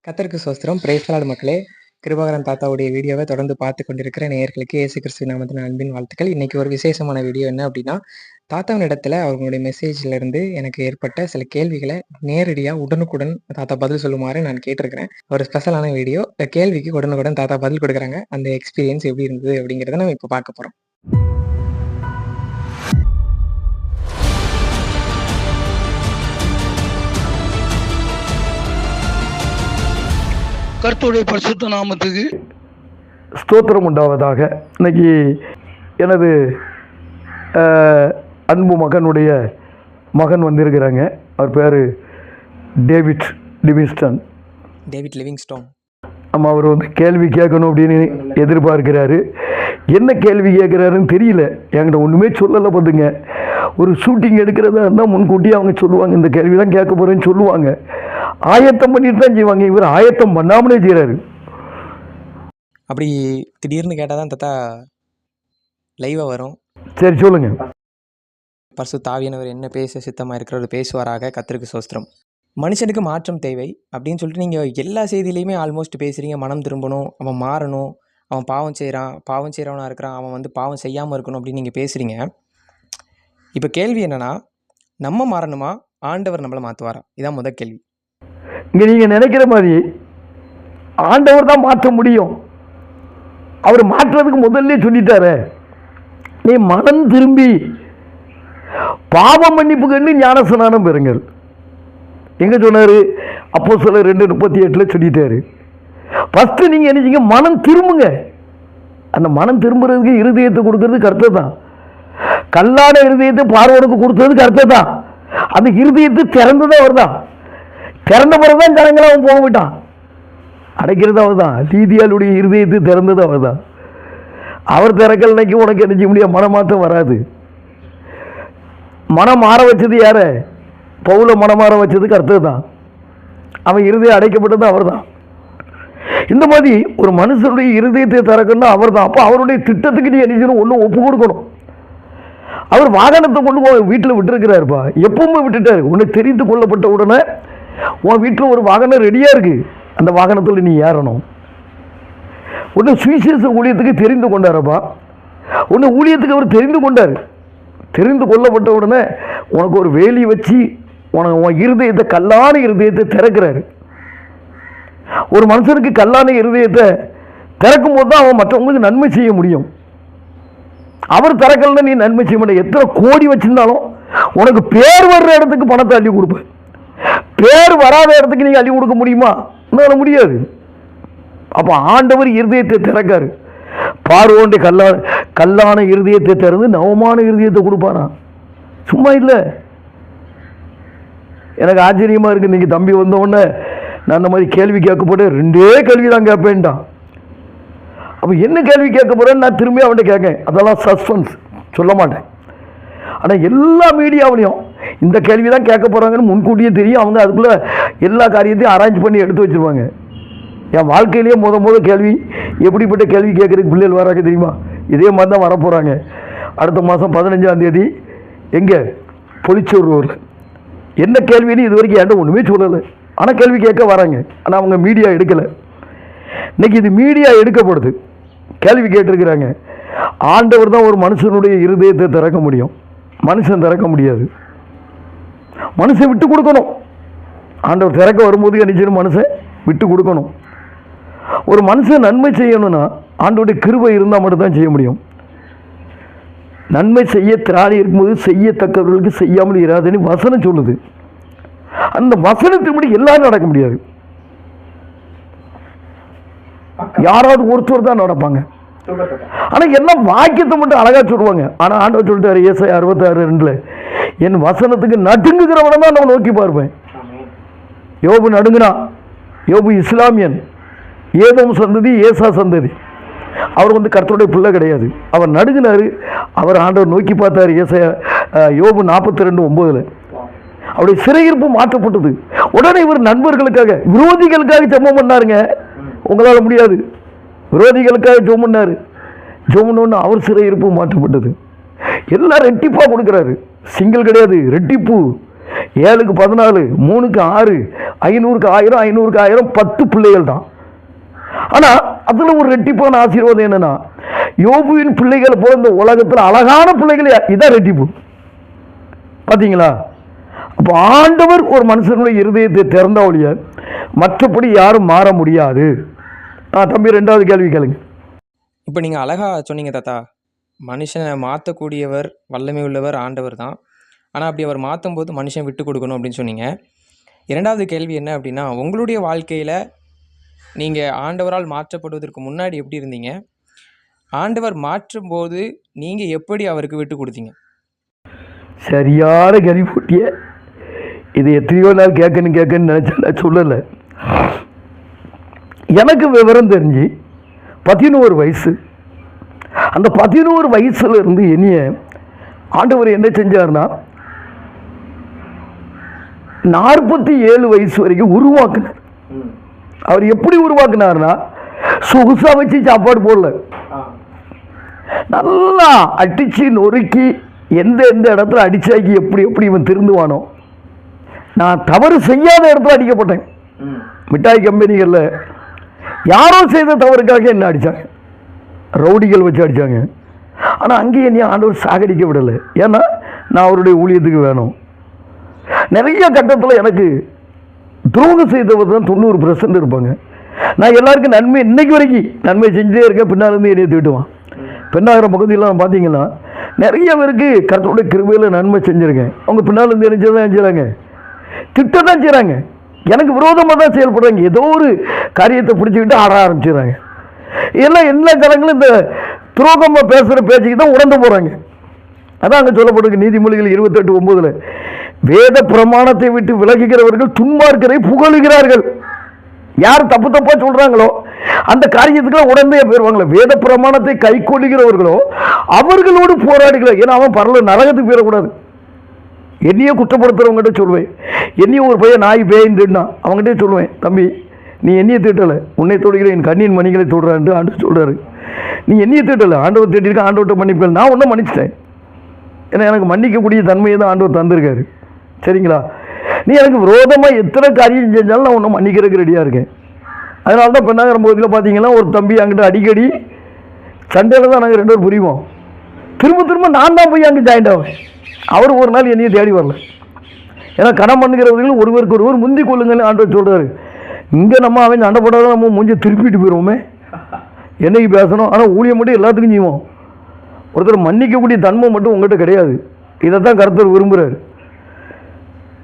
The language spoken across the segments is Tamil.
கர்த்தருக்கு ஸ்தோத்திரம். பிரைஸ் தி லார்ட் மக்களே. கிருபாகரன் தாத்தாவுடைய வீடியோவை தொடர்ந்து பார்த்து கொண்டிருக்கிற நேயர்களுக்கு இயேசு கிறிஸ்துவின் நாமத்தின் அன்பின் வாழ்த்துக்கள். இன்னைக்கு ஒரு விசேஷமான வீடியோ என்ன அப்படின்னா, தாத்தாவினிடத்துல அவங்களுடைய மெசேஜ்ல இருந்து எனக்கு ஏற்பட்ட சில கேள்விகளை நேரடியா உடனுக்குடன் தாத்தா பதில் சொல்லுமாறு நான் கேட்டிருக்கிறேன். ஒரு ஸ்பெஷலான வீடியோ. கேள்விக்கு உடனுக்குடன் தாத்தா பதில் கொடுக்குறாங்க. அந்த எக்ஸ்பீரியன்ஸ் எப்படி இருந்தது அப்படிங்கிறத நம்ம இப்போ பார்க்க போறோம். கர்த்தருடைய பரிசுத்த நாமத்துக்கு ஸ்தோத்திரம் உண்டாவதாக. இன்னைக்கு எனது அன்பு மகனுடைய மகன் வந்திருக்கிறாங்க. அவர் பேர் டேவிட் லிவிங்ஸ்டன். நம்ம அவர் வந்து கேள்வி கேட்கணும் அப்படின்னு எதிர்பார்க்கிறாரு. என்ன கேள்வி கேட்குறாருன்னு தெரியல. என்கிட்ட ஒன்றுமே சொல்லலை. பார்த்துங்க, ஒரு ஷூட்டிங் எடுக்கிறதா இருந்தால் முன்கூட்டியே அவங்க சொல்லுவாங்க, இந்த கேள்வி தான் கேட்க போகிறேன்னு சொல்லுவாங்க. ஆயத்தம் பண்ணிட்டு தான் செய்வாங்க. இவர் ஆயத்தம் பண்ணாமலே செய்கிறாரு. அப்படி திடீர்னு கேட்டால் தான் தாத்தா லைவாக வரும். சரி, சொல்லுங்க. பரிசுத்த ஆவியானவர் என்ன பேச சித்தமாக இருக்கிறவர் பேசுவாராக. கர்த்தருக்கு ஸ்தோத்திரம். மனுஷனுக்கு மாற்றம் தேவை அப்படின்னு சொல்லிட்டு நீங்கள் எல்லா செய்தியிலையுமே ஆல்மோஸ்ட் பேசுகிறீங்க. மனம் திரும்பணும், அவன் மாறணும், அவன் பாவம் செய்கிறவனாக இருக்கிறான், அவன் வந்து பாவம் செய்யாமல் இருக்கணும் அப்படின்னு நீங்கள் பேசுகிறீங்க. இப்போ கேள்வி என்னென்னா, நம்ம மாறணுமா, ஆண்டவர் நம்மளை மாற்றுவாரா? இதான் முதல் கேள்வி. இங்கே நீங்கள் நினைக்கிற மாதிரி ஆண்டவர் தான் மாற்ற முடியும். அவர் மாற்றுறதுக்கு முதல்ல சொல்லிட்டாரு, நீ மனம் திரும்பி பாவ மன்னிப்பு கண்டு ஞானஸ்நானம் பெறுங்கள். எங்கே சொன்னார்? அப்போஸ்தலர் 2:38 சொல்லிட்டாரு. ஃபஸ்ட்டு நீங்கள் என்ன, மனம் திரும்புங்க. அந்த மனம் திரும்புறதுக்கு இருதயத்தை கொடுக்கறது கர்த்தர் தான். கல்லான இருதயத்தை பார்வோனுக்கு கொடுத்தது கர்த்தர் தான். அந்த இருதயத்தை திறந்தது அவர் தான். திறந்த பிறகுதான் ஜனங்களை அவன் போக விட்டான். அடைக்கிறது அவர் தான். லீதியாளுடைய இருதயத்தை திறந்தது அவர் தான். அவர் திறக்கலைக்கு உனக்கு என்ன செய்ய முடியாது? மனமாற்றம் வராது. மனம் மாற வச்சது யார? பவுல மனமாற வச்சது கர்த்தர் தான். அவன் இருதயம் அடைக்கப்பட்டது அவர் தான். இந்த மாதிரி ஒரு மனுஷனுடைய இருதயத்தை திறக்கணும்னா அவர் தான். அப்போ அவருடைய திட்டத்துக்கு நீ என்ன செய்யணும்? ஒன்றும் ஒப்பு கொடுக்கணும். அவர் வாகனத்தை கொண்டு போய் வீட்டில் விட்டுருக்கிறாருப்பா. எப்பவுமே விட்டுட்டாரு. உன்னை தெரிந்து கொள்ளப்பட்ட உடனே உன் வீட்டில் ஒரு வாகனம் ரெடியாக இருக்குது. அந்த வாகனத்தில் நீ ஏறணும். ஒன்று சுவிசேஷ ஊழியத்துக்கு தெரிந்து கொண்டாரப்பா. ஒன்று ஊழியத்துக்கு அவர் தெரிந்து கொண்டார். தெரிந்து கொள்ளப்பட்ட உடனே உனக்கு ஒரு வேலி வச்சு உன் இருதயத்தை, கல்லான இருதயத்தை திறக்கிறாரு. ஒரு மனுஷனுக்கு கல்லான இருதயத்தை திறக்கும் போது தான் அவன் மற்றவங்களுக்கு நன்மை செய்ய முடியும். அவர் திறக்கலன்னா நீ நன்மை செய்ய முடியும். எத்தனை கோடி வச்சிருந்தாலும் உனக்கு பேர் வர்ற இடத்துக்கு பணத்தை அள்ளி கொடுப்பேன். பேர் வராத இடத்துக்கு நீங்க அள்ளி கொடுக்க முடியுமா? உன்னால முடியாது. அப்போ ஆண்டவர் இருதயத்தை திறக்காரு. பார்வோண்ட கல்லான இருதயத்தை திறந்து நவமான இருதயத்தை கொடுப்பாரா? சும்மா இல்லை. எனக்கு ஆச்சரியமா இருக்கு. இன்னைக்கு தம்பி வந்த உடனே நான் அந்த மாதிரி கேள்வி கேட்க போறேன். 2 கேள்வி தான் கேட்பேன்டான். அப்போ என்ன கேள்வி கேட்க போறேன்னு நான் திரும்பி அவன்கிட்ட கேட்கேன். அதெல்லாம் சஸ்பென்ஸ், சொல்ல மாட்டேன். ஆனால் எல்லா மீடியாவிலையும் இந்த கேள்வி தான் கேட்க போகிறாங்கன்னு முன்கூட்டியே தெரியும். அவங்க அதுக்குள்ளே எல்லா காரியத்தையும் அரேஞ்ச் பண்ணி எடுத்து வச்சுருவாங்க. என் வாழ்க்கையிலேயே முத கேள்வி, எப்படிப்பட்ட கேள்வி கேட்குறதுக்கு பிள்ளைகள் வராங்க தெரியுமா? இதே மாதிரி தான் வரப்போகிறாங்க. அடுத்த மாதம் 15ஆம் தேதி எங்கே பொலிச்சூரில் என்ன கேள்வின்னு இது வரைக்கும் என்கிட்ட ஒன்றுமே சொல்லலை. ஆனால் கேள்வி கேட்க வராங்க. ஆனால் அவங்க மீடியா எடுக்கலை. இன்னைக்கு இது மீடியா எடுக்கப்படுது. கேள்வி கேட்டிருக்கிறாங்க. ஆண்டவர் தான் ஒரு மனுஷனுடைய இருதயத்தை திறக்க முடியும். மனுஷன் திறக்க முடியாது. மனுஷன் விட்டு கொடுக்கணும். ஆண்டவர் திறக்க வரும்போது நிச்சயம் மனுஷன் விட்டு கொடுக்கணும். ஒரு மனுஷன் நன்மை செய்யணும்னா ஆண்டவருடைய கிருபை இருந்தால் மட்டும்தான் செய்ய முடியும். நன்மை செய்ய திராணி இருக்கும்போது செய்யத்தக்கவர்களுக்கு செய்யாமல் இராதுன்னு வசனம் சொல்லுது. அந்த வசனத்தின்படி எல்லாரும் நடக்க முடியாது. யாராவது ஒருத்தர் தான் நடப்பாங்க. ஆனா எல்லாம் வாக்கியத்தை மட்டும் அழகா சொல்லுவாங்க. ஆனா ஆண்டவர் சொல்லிட்டாரு ஏசாயா 66:2, என் வசனத்துக்கு நடுங்குகிறவனை தான் நான் நோக்கி பார்ப்பேன். யோபு நடுங்கினா. யோபு இஸ்லாமியன், ஏதோம் சந்ததி, ஏசா சந்ததி. அவர் வந்து கர்த்தருடைய பிள்ளை கிடையாது. அவர் நடுங்கினாரு. அவர் ஆண்டவர் நோக்கி பார்த்தாரு. ஏசாயா யோபு 42:9 அவருடைய சிறையிருப்பு மாற்றப்பட்டது. உடனே இவர் நண்பர்களுக்காக, விரோதிகளுக்காக ஜெபம் பண்ணாருங்க. உங்களால முடியாது. விரோதிகளுக்காக ஜெபம் பண்ணாரு. ஜெபம் பண்ண அவர் சிறையிருப்பு மாற்றப்பட்டது. எல்லாம் ரெட்டிப்பா கொடுக்குறாரு. சிங்கிள் கிடையாது, ரெட்டிப்பு. 7க்கு 14, 3க்கு 6, 500க்கு 1000, 500க்கு 1000, 10 பிள்ளைகள் தான். ஆனால் அதில் ஒரு ரெட்டிப்பான ஆசீர்வாதம் என்னன்னா, யோபுவின் பிள்ளைகள் போல இந்த உலகத்தில் அழகான பிள்ளைகள் இதான் ரெட்டிப்பு. பார்த்தீங்களா? அப்போ ஆண்டவர் ஒரு மனுஷனுடைய இருதயத்தை திறந்த ஒழிய மற்றபடி யாரும் மாற முடியாது. தம்பி 2வது கேள்வி கேளுங்க. இப்போ நீங்கள் அழகாக சொன்னீங்க தாத்தா, மனுஷனை மாற்றக்கூடியவர் வல்லமை உள்ளவர் ஆண்டவர் தான். ஆனால் அப்படி அவர் மாற்றும் போது மனுஷன் விட்டு கொடுக்கணும் அப்படின்னு சொன்னீங்க. 2வது கேள்வி என்ன அப்படின்னா, உங்களுடைய வாழ்க்கையில் நீங்கள் ஆண்டவரால் மாற்றப்படுவதற்கு முன்னாடி எப்படி இருந்தீங்க? ஆண்டவர் மாற்றும் போது நீங்கள் எப்படி அவருக்கு விட்டு கொடுத்தீங்க? சரியான கேள்வி போட்டிய. இது எத்தனையோ நாள் கேட்கணும்னு நினச்சா சொல்லலை. எனக்கு விவரம் தெரிஞ்சு 11 வயசு. அந்த 11 வயசுல இருந்து என்னைய ஆண்டவர் என்ன செஞ்சார்னா 47 வயசு வரைக்கும் உருவாக்குனார். அவர் எப்படி உருவாக்குனார்னா, சொகுசா வச்சு சாப்பாடு போடல, நல்லா அடிச்சு நொறுக்கி எந்த இடத்துல அடிச்சாக்கி எப்படி இவன் திருந்துவானோ. நான் தவறு செய்யாத இடத்துல அடிக்கப்பட்டேன். மிட்டாய் கம்பெனிகளில் யாரோ செய்த தவறுக்காக என்ன அடித்தாங்க, ரவுடிகள் வச்சு அடித்தாங்க. ஆனால் அங்கேயே நீ ஆண்டவர் சாகடிக்க விடலை. ஏன்னா நான் அவருடைய ஊழியத்துக்கு வேணும். நிறைய கட்டத்தில் எனக்கு துரோகம் செய்தவர் தான் 90% இருப்பாங்க. நான் எல்லாருக்கும் நன்மை இன்னைக்கு வரைக்கும் நன்மை செஞ்சுட்டே இருக்கேன். பின்னாலேருந்து என்னையை திட்டுவான். பெண்ணாகிற பகுதியெல்லாம் பார்த்தீங்கன்னா நிறைய பேருக்கு கர்த்தருடைய கிருபையில் நன்மை செஞ்சுருக்கேன். அவங்க பின்னாலேருந்து என்ன செய்கிறாங்க, திட்ட தான் செய்கிறாங்க. எனக்கு விரோதமாக தான் செயல்படுறாங்க. ஏதோ ஒரு காரியத்தை பிடிச்சிக்கிட்டு ஆட ஆரம்பிச்சிடுறாங்க. எல்லாம் எல்லா காலங்களும் இந்த துரோகமாக பேசுகிற பேச்சுக்கு தான் உடந்து போகிறாங்க. அதான் அங்கே சொல்லப்பட்டிருக்கு நீதிமொழிகள் 28:9, வேத பிரமாணத்தை விட்டு விலகுகிறவர்கள் துன்மார்க்கரை புகழுகிறார்கள். யார் தப்பு தப்பாக சொல்கிறாங்களோ அந்த காரியத்துக்குலாம் உடனே போயிடுவாங்களே. வேத பிரமாணத்தை கை கொள்ளுகிறவர்களோ அவர்களோடு போராடுகிறார். ஏன்னா அவன் பரல நரகத்துக்கு போயிடக்கூடாது. என்னையே குற்றப்படுத்துறவங்ககிட்ட சொல்லுவேன். என்னையும் ஒரு பையன் நாய் பேயின் திட்டினா அவங்ககிட்டே சொல்லுவேன், தம்பி நீ என்னையை திட்டலை, உன்னை தொடுகிற என் கண்ணின் மணிகளை தொடுறான்ட்டு ஆண்டு சொல்கிறாரு. நீ என்னையை திட்டலை, ஆண்டவர் திட்டிருக்க, ஆண்டவர்கிட்ட மன்னிப்புகள். நான் ஒன்றும் மன்னிச்சிட்டேன். ஏன்னா எனக்கு மன்னிக்கக்கூடிய தன்மையை தான் ஆண்டவர் தந்திருக்காரு. சரிங்களா? நீ எனக்கு விரோதமாக எத்தனை காரியம் செஞ்சாலும் நான் ஒன்றும் மன்னிக்கிறதுக்கு ரெடியாக இருக்கேன். அதனால தான் பெண்ணாகிற பகுதியில் பார்த்தீங்கன்னா ஒரு தம்பி அங்கிட்ட அடிக்கடி சண்டையில் தான் நாங்கள் 2 பேரும் புரிவோம். திரும்ப நான் தான் போய் அங்கே ஜாயிண்ட் ஆவேன். அவர் ஒரு நாள் என்னையை தேடி வரல. ஏன்னா கடன் பண்ணுகிறவர்கள் ஒருவருக்கு ஒருவர் முந்தி கொள்ளுங்கன்னு ஆண்டவர் சொல்கிறாரு. இங்கே நம்ம அவன் சண்டை போடாத நம்ம மூஞ்சி திருப்பிட்டு போயிடுவோமே, என்னைக்கு பேசணும். ஆனால் ஊழியம் மட்டும் எல்லாத்துக்கும் செய்வோம். ஒருத்தர் மன்னிக்கக்கூடிய தன்மை மட்டும் உங்கள்கிட்ட கிடையாது. இதை தான் கர்த்தர் விரும்புகிறார்.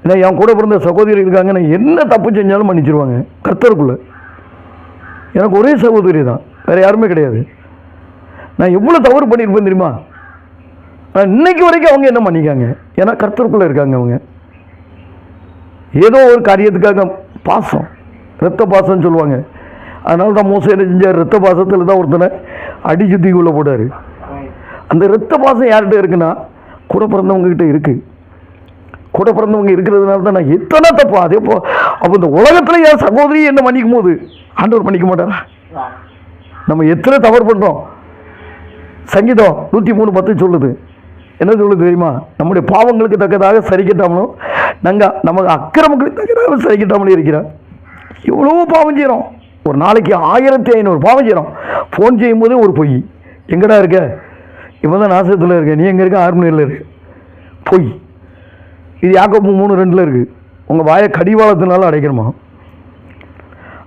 ஏன்னா என் கூட பிறந்த சகோதரி இருக்காங்க, நான் என்ன தப்பு செஞ்சாலும் மன்னிச்சிருவாங்க கர்த்தருக்குள்ளே. எனக்கு ஒரே சகோதரி தான், வேறு யாருமே கிடையாது. நான் எவ்வளோ தவறு பண்ணியிருப்பேன் தெரியுமா? நான் இன்னைக்கு வரைக்கும் அவங்க என்ன மன்னிக்காங்க. ஏன்னா கர்த்தருக்குள்ளே இருக்காங்க. அவங்க ஏதோ ஒரு காரியத்துக்காக பாசம், இரத்த பாசம்னு சொல்லுவாங்க. அதனால தான் மோசம் என்ன செஞ்சார், இரத்த பாசத்தில் தான் ஒருத்தனை அடிச்சு தூக்கிக்குள்ளே போட்டார். அந்த இரத்த பாசம் யார்கிட்ட இருக்குன்னா கூட பிறந்தவங்ககிட்ட இருக்குது. கூட பிறந்தவங்க இருக்கிறதுனால தான் நான் எத்தனை தப்பு. அதே அப்போ இந்த உலகத்தில் என் சகோதரி என்ன மன்னிக்கும் போது ஆண்டவர் மன்னிக்க மாட்டாரா? நம்ம எத்தனை தவறு பண்ணுறோம். சங்கீதம் 103:10 சொல்லுது. என்ன சொல்லுது தெரியுமா? நம்முடைய பாவங்களுக்கு தக்கதாக சரிக்கட்டாமலும் நமக்கு அக்கிரமங்களுக்கு தக்கதாக சரிக்கட்டாமலும் இருக்கிறார். எவ்வளோ பாவம் செய்கிறோம். ஒரு நாளைக்கு 1500 பாவம் செய்கிறோம். ஃபோன் செய்யும்போதே ஒரு பொய். எங்கடா இருக்க? இப்போ தான் நாசத்தில் இருக்க. நீ எங்கே இருக்க? ஆர்மனியில் இருக்கு. பொய். இது யாக்கோபு 3:2 இருக்குது. உங்கள் வாயை கடிவாளத்தினால அடைக்கணுமா?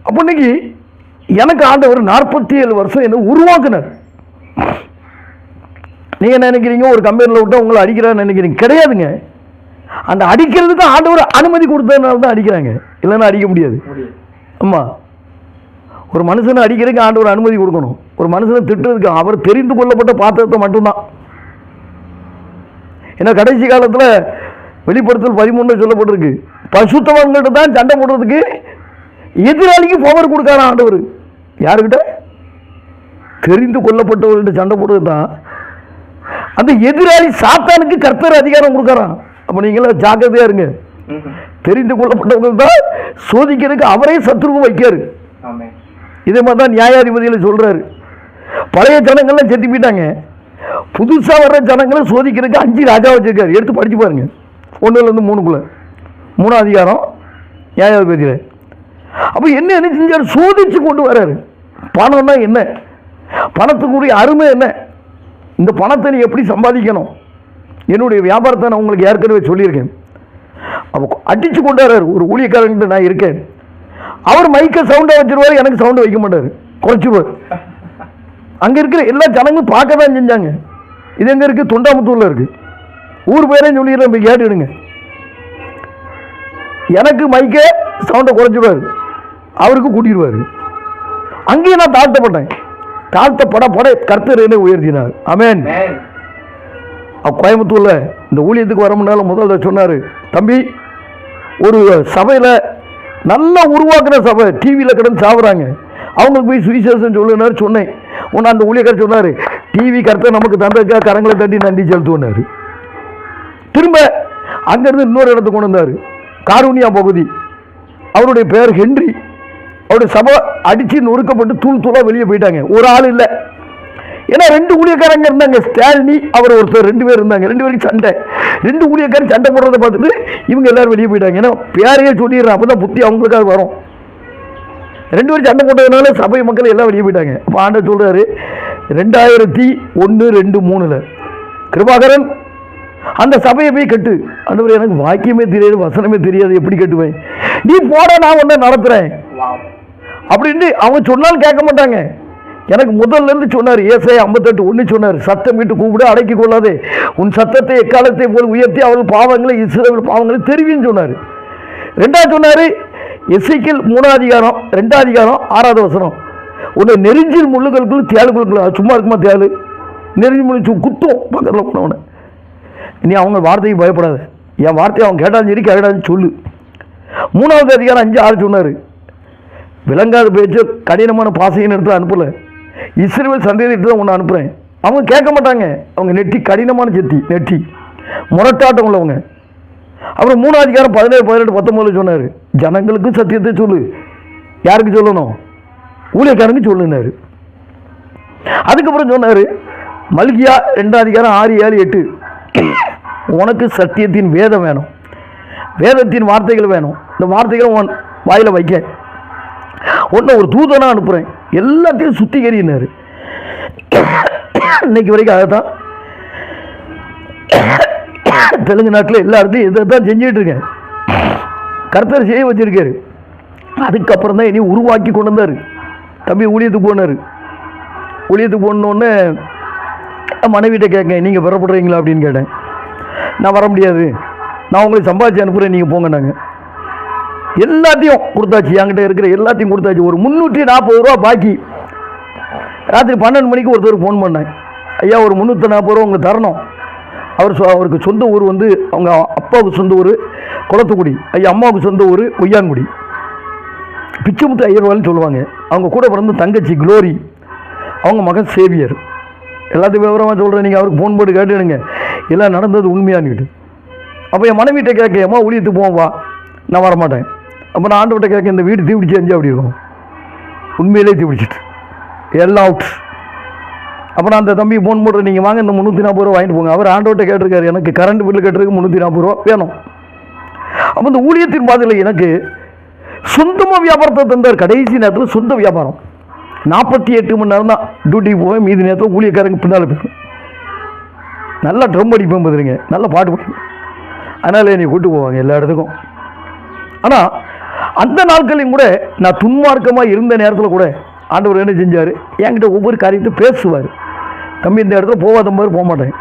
அப்போ இன்னைக்கு எனக்கு ஆண்டவர் 47 வருஷம் என்ன உருவாக்குனார். நீங்கள் என்ன நினைக்கிறீங்க? ஒரு கம்பெனியில் விட்டால் உங்களை அடிக்கிறான்னு நினைக்கிறீங்க? கிடையாதுங்க. அந்த அடிக்கிறதுக்கு ஆண்டவர் அனுமதி கொடுத்ததுனால தான் அடிக்கிறாங்க. இல்லைன்னா அடிக்க முடியாது. ஆமாம், ஒரு மனுஷனை அடிக்கிறதுக்கு ஆண்டவர் அனுமதி கொடுக்கணும். ஒரு மனுஷனை திட்டுறதுக்கு அவர் தெரிந்து கொள்ளப்பட்ட பாத்திரத்தை மட்டும்தான். ஏன்னா கடைசி காலத்தில் வெளிப்படுத்தல் 13 சொல்லப்பட்டிருக்கு, பசுத்தவங்கள்ட்ட தான் சண்டை போடுறதுக்கு எதிராளிக்கு பவர் கொடுக்கான ஆண்டவர். யாருக்கிட்ட? தெரிந்து கொள்ளப்பட்டவர்கள்ட்ட சண்டை போடுறது தான். அந்த எதிராளி சாத்தானுக்கு கர்த்தர் அதிகாரம் கொடுக்குறான். அப்போ நீங்களும் ஜாக்கிரதையா இருங்க. தெரிந்து கொள்ளப்பட்டவர்கள் தான் சோதிக்கிறதுக்கு அவரே சத்ருவை வைக்காரு. இதே மாதிரி தான் நியாயாதிபதியில் சொல்றாரு. பழைய ஜனங்கள்லாம் செத்து போயிட்டாங்க. புதுசாக வர்ற ஜனங்களை சோதிக்கிறதுக்கு 5 ராஜா வச்சிருக்காரு. எடுத்து படிச்சு பாருங்க, 1லேருந்து 3க்குள்ள. 3ஆம் அதிகாரம் 7வது பேஜில். அப்போ என்ன செஞ்சார்? சோதிச்சு கொண்டு வர்றாரு. பணம்னா என்ன, பணத்துக்குரிய அருமை என்ன, இந்த பணத்தை நீ எப்படி சம்பாதிக்கணும், என்னுடைய வியாபாரத்தை நான் உங்களுக்கு ஏற்கனவே சொல்லியிருக்கேன். அப்போ அடித்து கொண்டு வர்றாரு. ஒரு ஊழியக்காரங்கிட்ட நான் இருக்கேன், அவர் மைக்கை சவுண்டாக வச்சிருவார், எனக்கு சவுண்டை வைக்க மாட்டார், குறைச்சிருவார். அங்கே இருக்கிற எல்லா ஜனங்களும் பார்க்க தான் செஞ்சாங்க. இது எங்கே இருக்குது? தொண்டாமுத்தூரில் இருக்குது. ஊர் பேரையும் சொல்லிடுறேன், போய் கேட்டுடுங்க. எனக்கு மைக்கை சவுண்டை குறைச்சிடுவார், அவருக்கு கூட்டிடுவார். அங்கேயும் நான் தாழ்த்தப்பட்டேன். தாழ்த்தப்பட கர்த்தர் என்னை உயர்த்தினார். ஆமென். கோயம்புத்தூரில் இந்த ஊழியத்துக்கு வர முன்னால முதல்ல சொன்னார், தம்பி ஒரு சபையில் நல்லா உருவாக்குற சபை, டிவியில் கிடந்து சாப்பிட்றாங்க, அவங்களுக்கு போய் சுவிசேஷம் சொல்லுனாரு. சொன்னேன். ஒன்று அந்த ஊழியக்காரர் சொன்னார், டிவி கர்த்தர் நமக்கு தந்ததுக்கா கரங்களை தட்டி நன்றி செலுத்துவார். திரும்ப அங்கேருந்து இன்னொரு இடத்துக்கு கொண்டு வந்தார், காரூனியா பகுதி. அவருடைய பேர் ஹென்றி. அவருடைய சபை அடித்து நொறுக்கப்பட்டு தூள் தூளாக வெளியே போயிட்டாங்க. ஒரு ஆள் இல்லை. ஏன்னா 2 ஊழியக்காரங்க இருந்தாங்க, ஸ்டாலினி அவர் ஒருத்தர், 2 பேர் இருந்தாங்க. 2 பேருக்கு சண்டை. 2 ஊழியக்காரன் சண்டை போடுறதை பார்த்துட்டு இவங்க எல்லாரும் வெளியே போயிட்டாங்க. ஏன்னா பேரையே சொல்லிடுறேன், அப்போ தான் புத்தி அவங்களுக்காக வரும். 2 பேரும் சண்டை போட்டதுனால சபை மக்கள் எல்லாம் வெளியே போயிட்டாங்க. அப்போ ஆண்டவர் சொல்கிறாரு 2001, 2, 3 கிருபாகரன் அந்த சபையை போய் கட்டு. ஆண்டவர் எனக்கு வாக்கியமே தெரியாது, வசனமே தெரியாது, எப்படி கட்டுவேன், நீ போட, நான் ஒன்றை நடத்துகிறேன் அப்படின்ட்டு அவங்க சொன்னாலும் கேட்க மாட்டாங்க. எனக்கு முதல்ல இருந்து சொன்னார், ஏசாயா 58:1 சொன்னார், சத்தம் விட்டு கூப்பிடு, அடக்கி கொள்ளாதே, உன் சத்தத்தை எக்காலத்தை போல் உயர்த்தி அவள் பாவங்களை, இஸ்ரவேல் பாவங்களை தெரிவின்னு சொன்னார். 2வது சொன்னார், எசேக்கியேல் 3ஆம் அதிகாரம் 2ஆம் அதிகாரம் 6வது வசனம், உன்னை நெருஞ்சில் முள்ளுகளுக்குள்ள தேளுக்குள்ள, சும்மா இருக்குமா தேளு, நெருஞ்சி முள்ளு குத்தும் பக்கத்தில் போனவனை, நீ அவங்க வார்த்தைக்கு பயப்படாத, என் வார்த்தையை அவன் கேட்டாலும் சரி கேட்டாலும் சொல்லு. 3வது அதிகாரம் 5:6 சொன்னார், விளங்காத பேச்சு கடினமான பாசைன்னு எடுத்து அனுப்பலை, இஸ்ரவேல் சந்தேகத்தை தான் ஒன்று அனுப்புகிறேன். அவங்க கேட்க மாட்டாங்க, அவங்க நெட்டி கடினமான நெட்டி முரட்டாட்டம் உள்ளவங்க. அப்புறம் 3ஆம் அதிகாரம் 17, 18, 19 சொன்னார், ஜனங்களுக்கு சத்தியத்தை சொல்லு. யாருக்கு சொல்லணும்? ஊழியக்காரனுக்கு சொல்லுனாரு. அதுக்கப்புறம் சொன்னார், மல்கியா 2ஆம் அதிகாரம் 6, 7, 8, உனக்கு சத்தியத்தின் வேதம் வேணும், வேதத்தின் வார்த்தைகள் வேணும், இந்த வார்த்தைகள் உன் வாயில் வைக்க உன்னை ஒரு தூதனாக அனுப்புகிறேன், எல்லாத்தையும் சுத்திகரினார். இன்னைக்கு வரைக்கும் அதை தான் தெலுங்கு நாட்டில் எல்லா இடத்தையும் இதை தான் செஞ்சுட்டு இருக்கேன். கர்த்தர் செய்ய வச்சிருக்காரு. அதுக்கப்புறம் தான் இனி உருவாக்கி கொண்டு வந்தார். தம்பி ஊழியத்துக்கு போனார். ஊழியத்துக்கு போனோடனே மனைவிட்ட கேட்கேன், நீங்கள் பெறப்படுறீங்களா அப்படின்னு கேட்டேன். நான் வர முடியாது, நான் உங்களுக்கு சம்பாதிச்சு அனுப்புகிறேன், நீங்கள் போங்க. நாங்கள் எல்லாத்தையும் கொடுத்தாச்சு, என்கிட்ட இருக்கிற எல்லாத்தையும் கொடுத்தாச்சு. ஒரு 340 ரூபா பாக்கி. ராத்திரி 12 மணிக்கு ஒருத்தர் ஃபோன் பண்ணேன், ஐயா ஒரு 340 ரூபா உங்களுக்கு தரணும். அவருக்கு சொந்த ஊர் வந்து அவங்க அப்பாவுக்கு சொந்த ஊர் குளத்துக்குடி, ஐயா அம்மாவுக்கு சொந்த ஊர் ஒய்யான்குடி. பிச்சைமுத்து ஐயர்வாள்னு சொல்லுவாங்க. அவங்க கூட பிறந்த தங்கச்சி குளோரி, அவங்க மகன் சேவியர். எல்லாத்தையும் விவரமாக சொல்கிறேன், நீங்கள் அவருக்கு ஃபோன் போட்டு கேட்டுடுங்க, எல்லாம் நடந்தது உண்மையானுக்கிட்டு. அப்போ என் மனைவிட்ட கேட்க, அம்மா ஊழியத்துக்கு போவோம் வா, நான் வரமாட்டேன். அப்போ நான் ஆண்டவர்கிட்ட கேட்க, இந்த வீடு தீபிடிச்சு எரிஞ்சு அப்படி இருக்கும். உண்மையிலே தீபிடிச்சிட்டு எல்லாம் அவுட். அப்போ நான் அந்த தம்பி ஃபோன் போடுறேன், நீங்கள் வாங்க இந்த 340 ரூபா வாங்கிட்டு போங்க. அவர் ஆண்டவர்கிட்ட கேட்டிருக்காரு, எனக்கு கரண்ட் பில்லு கட்டுறதுக்கு 340 ரூபா வேணும். அப்போ இந்த ஊழியத்தின் பாதையில் எனக்கு சொந்தமாக வியாபாரத்தை தந்தார். கடைசி நேரத்தில் சொந்த வியாபாரம் 48 மணி நேரம் தான் டியூட்டிக்கு போவேன், மீதி நேரத்தில் ஊழியக்காரங்க பின்னால் போய்டும். நல்லா ட்ரம் அடிப்பேன் பார்த்துருங்க, நல்லா பாட்டு பாடுவேன். அதனால் என்னை கூட்டு போவாங்க எல்லா இடத்துக்கும். ஆனால் அந்த நாட்களையும் கூட நான் துன்மார்க்கமாக இருந்த நேரத்தில் கூட ஆண்டவர் என்ன செஞ்சார், என்கிட்ட ஒவ்வொரு காரியத்தையும் பேசுவார். தம்பி இந்த இடத்துல போகாத மாதிரி போக மாட்டேன்,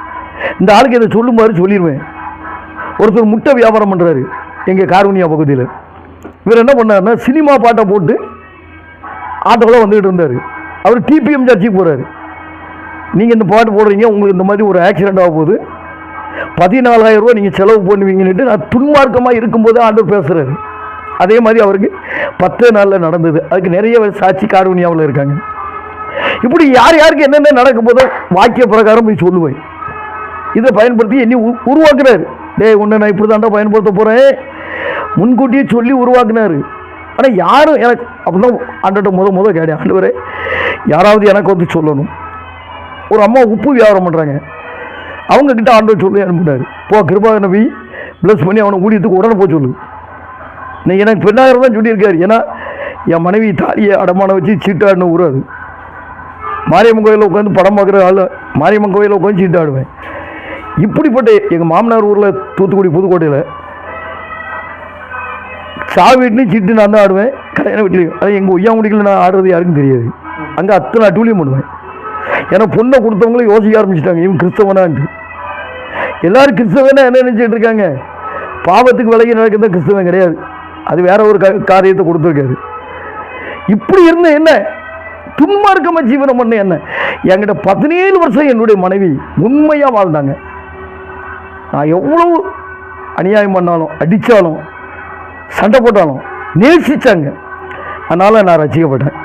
இந்த ஆளுக்கு இதை சொல்லும் மாதிரி சொல்லிடுவேன். ஒருத்தர் முட்டை வியாபாரம் பண்ணுறாரு எங்கள் காரூனியா பகுதியில். இவர் என்ன பண்ணாருன்னா, சினிமா பாட்டை போட்டு ஆட்டோவில் வந்துக்கிட்டு இருந்தார். அவர் டிபிஎம் சர்ச்சுக்கு போகிறாரு. நீங்கள் இந்த பாட்டு போடுறீங்க, உங்களுக்கு இந்த மாதிரி ஒரு ஆக்சிடெண்ட் ஆக போகுது, 14,000 ரூபா நீங்கள் செலவு பண்ணுவீங்கன்னுட்டு நான் துன்மார்க்கமாக இருக்கும்போது ஆண்டவர் பேசுகிறாரு. அதே மாதிரி அவருக்கு 10 நாளில் நடந்தது. அதுக்கு நிறைய சாட்சி காரூனியாவில் இருக்காங்க. இப்படி யார் யாருக்கு என்னென்ன நடக்கும் போதோ வாக்கிய பிரகாரம் போய் சொல்லுவேன். இதை பயன்படுத்தி என்னை உருவாக்குனார். உன்னை நான் இப்படி தாண்டா பயன்படுத்த போகிறேன் முன்கூட்டியே சொல்லி உருவாக்குனார். ஆனால் யாரும் எனக்கு அப்படிதான் ஆண்டவர்கிட்ட முத கேட்டேன், ஆண்டவரே யாராவது எனக்கு வந்து சொல்லணும். ஒரு அம்மா உப்பு வியாபாரம் பண்ணுறாங்க, அவங்கக்கிட்ட ஆண்டவர் சொல்லி அனுப்பினார், போ கிருபாகரனை போய் ப்ளஸ் பண்ணி அவனை ஊழியத்துக்கு உடனே போய் சொல்லு. இன்னைக்கு எனக்கு பெண்ணாயிரம் தான் சொல்லியிருக்காரு. ஏன்னா என் மனைவி தாலியை அடமானம் வச்சு சீட்டாடின ஊர் அது. மாரியம்மன் கோயிலில் உட்காந்து படம் பார்க்குற ஆள், மாரியம்மன் கோயிலில் உட்காந்து சீட்டாடுவேன். இப்படிப்பட்ட எங்கள் மாமனார் ஊரில் தூத்துக்குடி புதுக்கோட்டையில் சாவி வீட்லையும் சீட்டு நான் தான் ஆடுவேன், கல்யாண வீட்லையும். அது எங்கள் ஒய்யாங்குடிகளில் நான் ஆடுறது யாருக்கும் தெரியாது. அங்கே அத்தனை அட்டூழியம் பண்ணுவேன். ஏன்னா பொண்ணை கொடுத்தவங்களும் யோசிக்க ஆரம்பிச்சிட்டாங்க, இவன் கிறிஸ்தவனான்ட்டு. எல்லோரும் கிறிஸ்தவனா என்ன நினச்சிட்டு இருக்காங்க? பாவத்துக்கு விலகி நடக்கிறது கிறிஸ்தவன் கிடையாது. அது வேற ஒரு காரியத்தை கொடுத்துருக்காரு. இப்படி இருந்த என்ன துன்மார்க்கமாக ஜீவனம் பண்ண என்ன? என்கிட்ட 17 வருஷம் என்னுடைய மனைவி உண்மையாக வாழ்ந்தாங்க. நான் எவ்வளவு அநியாயம் பண்ணாலும், அடித்தாலும், சண்டை போட்டாலும் நேசித்தாங்க. அதனால் நான் ரசிக்கப்பட்டேன்.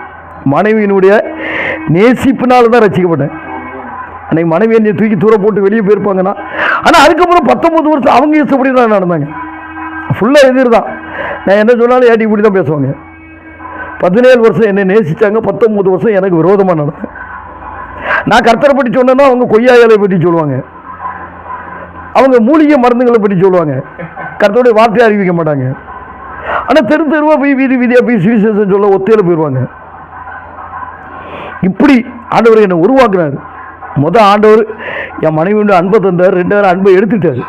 மனைவியினுடைய நேசிப்பினால தான் ரசிக்கப்பட்டேன். அன்றைக்கி மனைவி என்னை தூக்கி தூர போட்டு வெளியே போயிருப்பாங்கன்னா, ஆனால் அதுக்கப்புறம் 19 வருஷம் அவங்க இஷ்டப்படி தான் நடந்தாங்க. ஃபுல்லாக எதிர் தான். நான் என்ன சொன்னாலும் ஏட்டி இப்படி தான் பேசுவாங்க. 17 வருஷம் என்னை நேசித்தாங்க, 19 வருஷம் எனக்கு விரோதமாக நடந்தேன். நான் கர்த்தரை பற்றி சொன்னேன்னா அவங்க கொய்யா இலையை பற்றி சொல்லுவாங்க, அவங்க மூலிகை மருந்துகளை பற்றி சொல்லுவாங்க, கர்த்தருடைய வார்த்தையை அறிவிக்க மாட்டாங்க. ஆனால் தெரு தெருவாக போய் வீதி வீதியாக போய் சுவிசேஷம் சொல்ல ஒத்தையில் போயிடுவாங்க. இப்படி ஆண்டவர் என்னை உருவாக்குறாரு. ஆண்டவர் என் மனைவியோட அன்பை தந்தார், 2000 அன்பை எடுத்துட்டார்.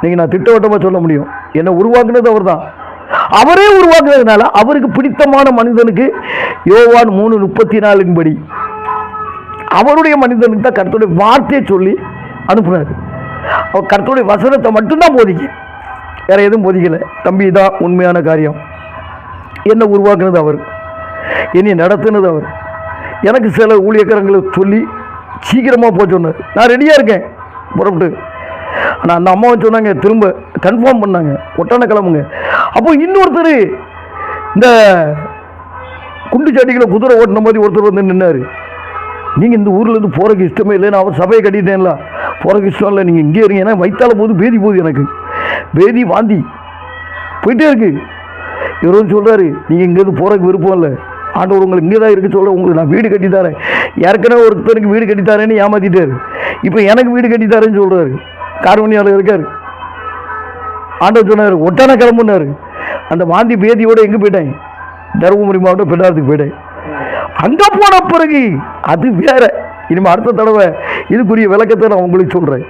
நீங்கள் நான் திட்டவட்டமாக சொல்ல முடியும், என்னை உருவாக்குனது அவர் தான். அவரே உருவாக்குறதுனால அவருக்கு பிடித்தமான மனிதனுக்கு யோவான் 3:34 படி அவருடைய மனிதனுக்கு தான் கர்த்தருடைய வார்த்தையை சொல்லி அனுப்புனார். அவர் கர்த்தருடைய வசனத்தை மட்டும்தான் போதிக்க, வேற எதுவும் போதிக்கலை. தம்பி தான் உண்மையான காரியம். என்னை உருவாக்குனது அவர், என்னை நடத்துனது அவர். எனக்கு சில ஊழியக்காரங்களை சொல்லி சீக்கிரமாக போக சொன்னார். நான் ரெடியாக இருக்கேன் புறப்பட்டு. ஆனால் அந்த அம்மாவை சொன்னாங்க, திரும்ப கன்ஃபார்ம் பண்ணாங்க, ஒட்டான கிளம்புங்க. அப்போ இன்னொருத்தர் இந்த குண்டு சாட்டிகளை குதிரை ஓட்டின மாதிரி ஒருத்தர் வந்து நின்னார். நீங்கள் இந்த ஊர்லேருந்து போகிறக்கு இஷ்டமே இல்லை, நான் அவர் சபையை கட்டிட்டேன்ல, போகிறக்கு இஷ்டம் இல்லை, நீங்கள் இங்கே இருங்க. ஏன்னா வயிற்றால போது பேதி போகுது, எனக்கு பேதி வாந்தி போயிட்டே இருக்கு. இவர் வந்து சொல்கிறாரு, நீங்கள் இங்கேருந்து போகிறக்கு விருப்பம் இல்லை, ஆண்டவர் உங்களுக்கு இங்கே தான் இருக்க சொல்ல, உங்களுக்கு நான் வீடு கட்டித்தாரேன். ஏற்கனவே ஒருத்தருக்கு வீடு கட்டித்தாரேன்னு ஏமாற்றிட்டாரு, இப்போ எனக்கு வீடு கட்டித்தாரேன்னு சொல்கிறாரு. கார்வனியால் இருக்கார். ஆண்டவர் சொன்னார், ஒட்டான கிளம்புனாரு. அந்த வாந்தி பேதியோடு எங்கே போயிட்டேன்? தருமபுரி மாவட்டம் பெண்ணாரத்துக்கு போயிட்டேன். அங்கே போன பிறகு அது வேற. இனிமேல் அடுத்த தடவை இதுக்குரிய விளக்கத்தை நான் உங்களுக்கு சொல்கிறேன்.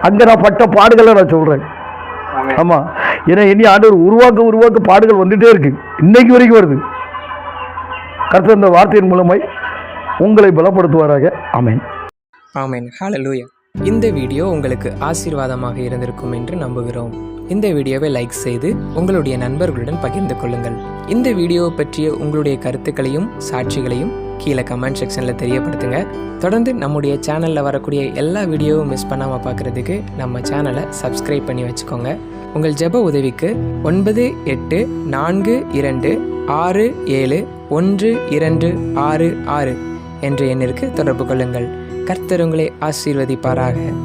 அங்கே நான் பட்ட பாடுகளை நான் சொல்கிறேன். ஆமாம், ஏன்னா இனி ஆண்டவர் உருவாக்க பாடுகள் வந்துகிட்டே இருக்கு, இன்னைக்கு வரைக்கும் வருது. கர்த்தர் இந்த வார்த்தையின் மூலமாய் உங்களை பலப்படுத்துவாராக. ஆமென். ஆமென். ஹல்லேலூயா. இந்த வீடியோ உங்களுக்கு ஆசீர்வாதமாக இருந்திருக்கும் என்று நம்புகிறோம். இந்த வீடியோவை லைக் செய்து உங்களுடைய நண்பர்களுடன் பகிர்ந்து கொள்ளுங்கள். இந்த வீடியோவை பற்றிய உங்களுடைய கருத்துக்களையும் சாட்சிகளையும் கீழே கமெண்ட் செக்ஷனில் தெரியப்படுத்துங்க. தொடர்ந்து நம்முடைய சேனலில் வரக்கூடிய எல்லா வீடியோவும் மிஸ் பண்ணாமல் பார்க்குறதுக்கு நம்ம சேனலை சப்ஸ்கிரைப் பண்ணி வச்சுக்கோங்க. உங்கள் ஜெப உதவிக்கு 9842671266 என்ற எண்ணிற்கு தொடர்பு கொள்ளுங்கள். கர்த்தர் உங்களை ஆசீர்வதிப்பாராக.